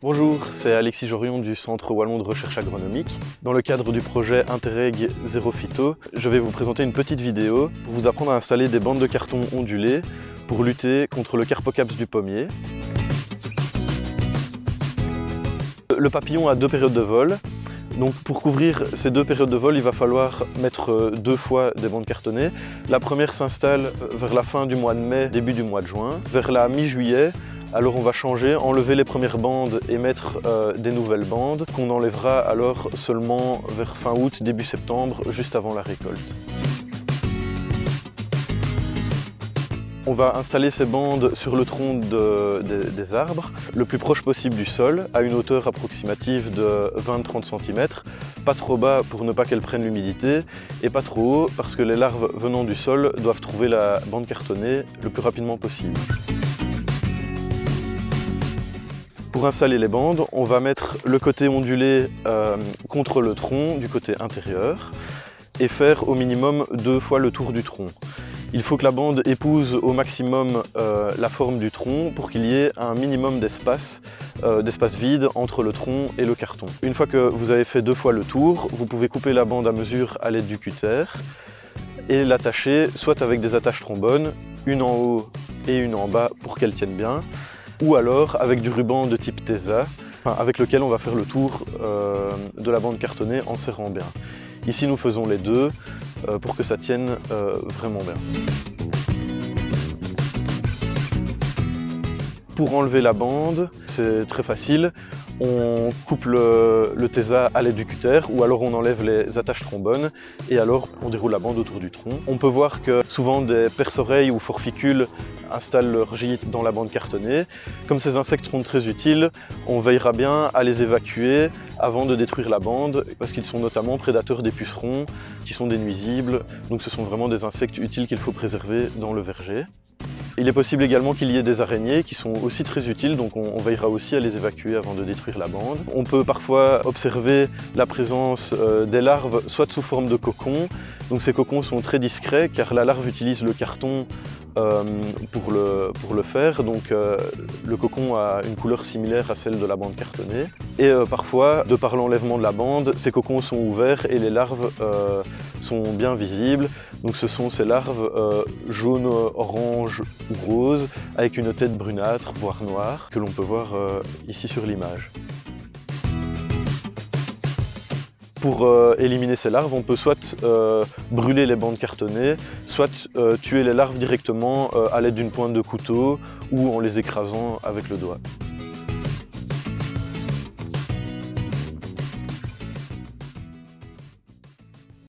Bonjour, c'est Alexis Jorion du Centre Wallon de Recherche Agronomique. Dans le cadre du projet Interreg Zéro Phyto, je vais vous présenter une petite vidéo pour vous apprendre à installer des bandes de carton ondulées pour lutter contre le carpocaps du pommier. Le papillon a deux périodes de vol. Donc pour couvrir ces deux périodes de vol, il va falloir mettre deux fois des bandes cartonnées. La première s'installe vers la fin du mois de mai, début du mois de juin. Vers la mi-juillet, alors on va changer, enlever les premières bandes et mettre des nouvelles bandes qu'on enlèvera alors seulement vers fin août, début septembre, juste avant la récolte. On va installer ces bandes sur le tronc des arbres, le plus proche possible du sol, à une hauteur approximative de 20-30 cm, pas trop bas pour ne pas qu'elles prennent l'humidité, et pas trop haut parce que les larves venant du sol doivent trouver la bande cartonnée le plus rapidement possible. Pour installer les bandes, on va mettre le côté ondulé contre le tronc du côté intérieur et faire au minimum 2 fois le tour du tronc. Il faut que la bande épouse au maximum la forme du tronc pour qu'il y ait un minimum d'espace vide entre le tronc et le carton. Une fois que vous avez fait 2 fois le tour, vous pouvez couper la bande à mesure à l'aide du cutter et l'attacher soit avec des attaches trombones, une en haut et une en bas pour qu'elles tiennent bien, ou alors avec du ruban de type Tesa, avec lequel on va faire le tour de la bande cartonnée en serrant bien. Ici nous faisons les deux pour que ça tienne vraiment bien. Pour enlever la bande, c'est très facile. On coupe le Tesa à l'aide du cutter ou alors on enlève les attaches trombones et alors on déroule la bande autour du tronc. On peut voir que souvent des perce-oreilles ou forficules installent leur gîte dans la bande cartonnée. Comme ces insectes sont très utiles, on veillera bien à les évacuer avant de détruire la bande parce qu'ils sont notamment prédateurs des pucerons qui sont des nuisibles. Donc ce sont vraiment des insectes utiles qu'il faut préserver dans le verger. Il est possible également qu'il y ait des araignées qui sont aussi très utiles, donc on veillera aussi à les évacuer avant de détruire la bande. On peut parfois observer la présence des larves, soit sous forme de cocons. Donc ces cocons sont très discrets car la larve utilise le carton pour le faire. Donc le cocon a une couleur similaire à celle de la bande cartonnée. Et parfois, de par l'enlèvement de la bande, ces cocons sont ouverts et les larves sont bien visibles. Donc ce sont ces larves jaunes, orange ou rose avec une tête brunâtre, voire noire, que l'on peut voir ici sur l'image. Pour éliminer ces larves, on peut soit brûler les bandes cartonnées, soit tuer les larves directement à l'aide d'une pointe de couteau ou en les écrasant avec le doigt.